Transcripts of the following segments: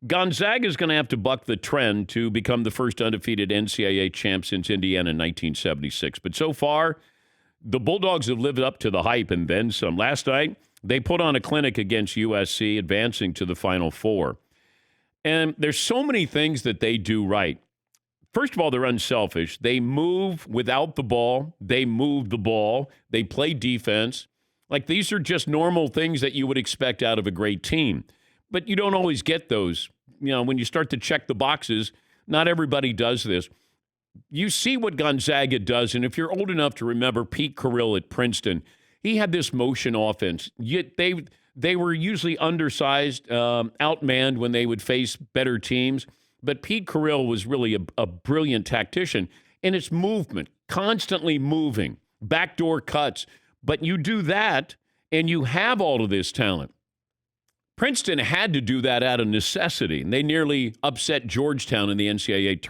Gonzaga is going to have to buck the trend to become the first undefeated NCAA champ since Indiana in 1976. But so far, the Bulldogs have lived up to the hype and then some. Last night, they put on a clinic against USC, advancing to the Final Four. And there's so many things that they do right. First of all, they're unselfish. They move without the ball. They move the ball. They play defense. Like, these are just normal things that you would expect out of a great team. But you don't always get those. When you start to check the boxes, not everybody does this. You see what Gonzaga does, and if you're old enough to remember Pete Carrill at Princeton, he had this motion offense. Yet they were usually undersized, outmanned when they would face better teams. But Pete Carrill was really a brilliant tactician, and it's movement, constantly moving, backdoor cuts. But you do that, and you have all of this talent. Princeton had to do that out of necessity, and they nearly upset Georgetown in the NCAA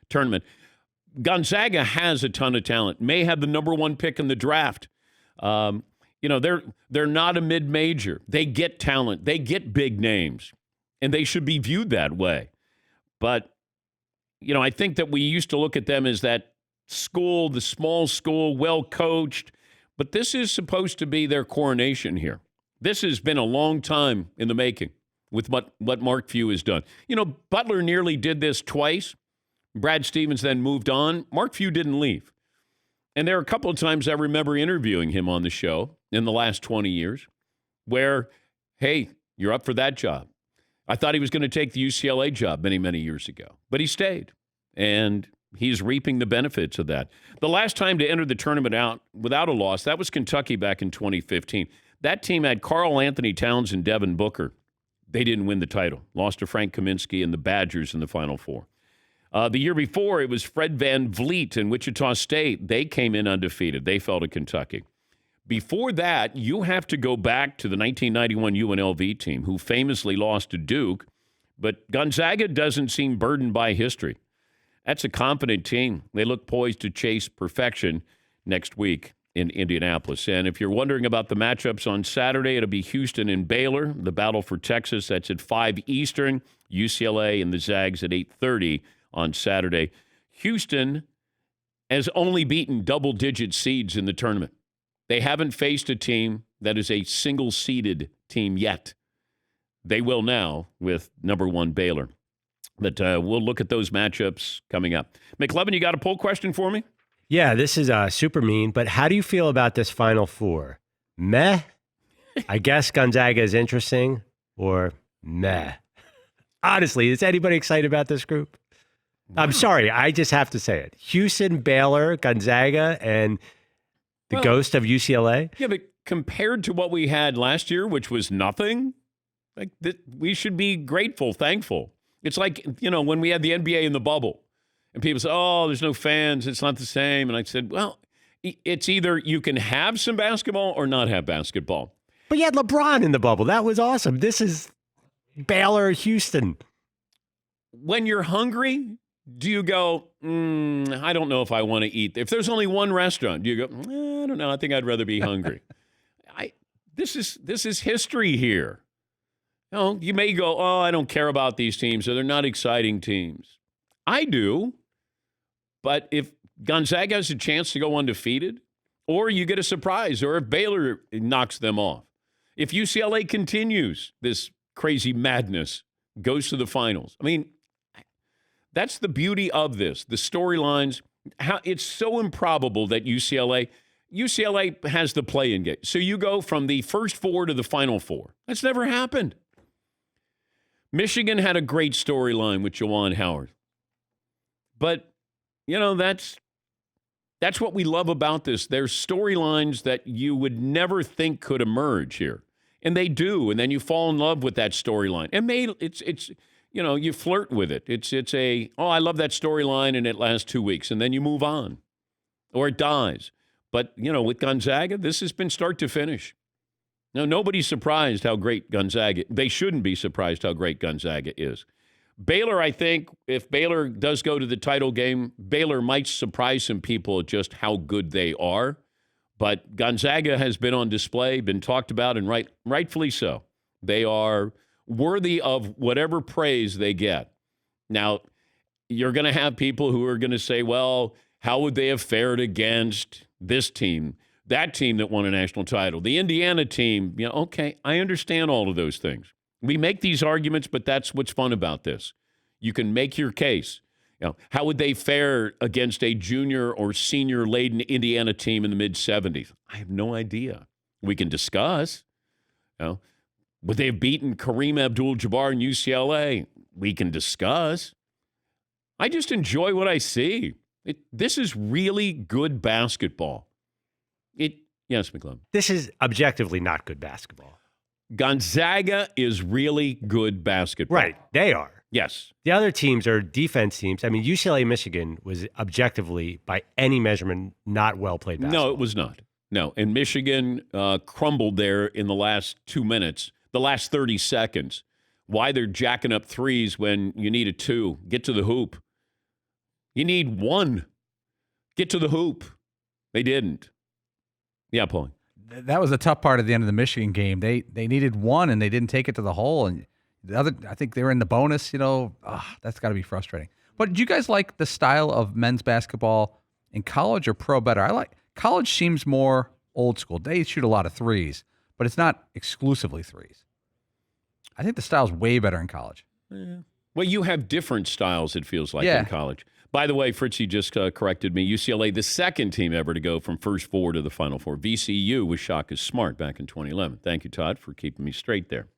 tournament. Gonzaga has a ton of talent, may have the number one pick in the draft. They're not a mid-major. They get talent. They get big names, and they should be viewed that way. But, I think that we used to look at them as that school, the small school, well-coached. But this is supposed to be their coronation here. This has been a long time in the making with what Mark Few has done. Butler nearly did this twice. Brad Stevens then moved on. Mark Few didn't leave. And there are a couple of times I remember interviewing him on the show in the last 20 years where, hey, you're up for that job. I thought he was going to take the UCLA job many, many years ago, but he stayed, and he's reaping the benefits of that. The last time to enter the tournament out without a loss, that was Kentucky back in 2015. That team had Karl Anthony Towns and Devin Booker. They didn't win the title. Lost to Frank Kaminsky and the Badgers in the Final Four. The year before, it was Fred Van Vliet and Wichita State. They came in undefeated. They fell to Kentucky. Before that, you have to go back to the 1991 UNLV team, who famously lost to Duke, but Gonzaga doesn't seem burdened by history. That's a confident team. They look poised to chase perfection next week in Indianapolis. And if you're wondering about the matchups on Saturday, it'll be Houston and Baylor, the battle for Texas. That's at 5 Eastern, UCLA and the Zags at 8:30 on Saturday. Houston has only beaten double-digit seeds in the tournament. They haven't faced a team that is a single-seeded team yet. They will now with number 1 Baylor. But we'll look at those matchups coming up. McLevin, you got a poll question for me? Yeah, this is super mean, but how do you feel about this Final Four? Meh? I guess Gonzaga is interesting, or meh? Honestly, is anybody excited about this group? Wow. I'm sorry, I just have to say it. Houston, Baylor, Gonzaga, and the ghost of UCLA? Yeah, but compared to what we had last year, which was nothing, we should be grateful, thankful. It's like, when we had the NBA in the bubble, and people say, oh, there's no fans, it's not the same. And I said, well, it's either you can have some basketball or not have basketball. But you had LeBron in the bubble. That was awesome. This is Baylor, Houston. When you're hungry, do you go, I don't know if I want to eat. If there's only one restaurant, do you go, I don't know, I think I'd rather be hungry. This is history here. You may go, oh, I don't care about these teams, or they're not exciting teams. I do. But if Gonzaga has a chance to go undefeated, or you get a surprise, or if Baylor knocks them off, if UCLA continues this crazy madness, goes to the finals, I mean, that's the beauty of this. The storylines, it's so improbable that UCLA has the play-in game. So you go from the first 4 to the Final Four. That's never happened. Michigan had a great storyline with Juwan Howard. But, that's what we love about this. There's storylines that you would never think could emerge here. And they do. And then you fall in love with that storyline. And it's you flirt with it. It's I love that storyline, and it lasts 2 weeks. And then you move on. Or it dies. But, with Gonzaga, this has been start to finish. Now, nobody's surprised how great Gonzaga, they shouldn't be surprised how great Gonzaga is. Baylor, I think, if Baylor does go to the title game, Baylor might surprise some people at just how good they are. But Gonzaga has been on display, been talked about, and rightfully so. They are worthy of whatever praise they get. Now, you're going to have people who are going to say, well, how would they have fared against this team, that team that won a national title, the Indiana team? Okay, I understand all of those things. We make these arguments, but that's what's fun about this. You can make your case. How would they fare against a junior or senior laden Indiana team in the mid-'70s? I have no idea. We can discuss. Would they have beaten Kareem Abdul-Jabbar in UCLA? We can discuss. I just enjoy what I see. This is really good basketball. Yes, McClellan. This is objectively not good basketball. Gonzaga is really good basketball. Right, they are. Yes. The other teams are defense teams. I mean, UCLA Michigan was objectively, by any measurement, not well played basketball. No, it was not. No, and Michigan crumbled there in the last 2 minutes, the last 30 seconds. Why they're jacking up threes when you need a 2? Get to the hoop. You need 1. Get to the hoop. They didn't. Yeah, Paul. That was the tough part of the end of the Michigan game. They needed 1 and they didn't take it to the hole. And the other, I think they were in the bonus. That's got to be frustrating. But do you guys like the style of men's basketball in college or pro better? College seems more old school. They shoot a lot of threes, but it's not exclusively threes. I think the style's way better in college. Yeah. Well, you have different styles, it feels like, in college. By the way, Fritzy just corrected me. UCLA, the second team ever to go from first four to the Final Four. VCU was Shaka Smart back in 2011. Thank you, Todd, for keeping me straight there.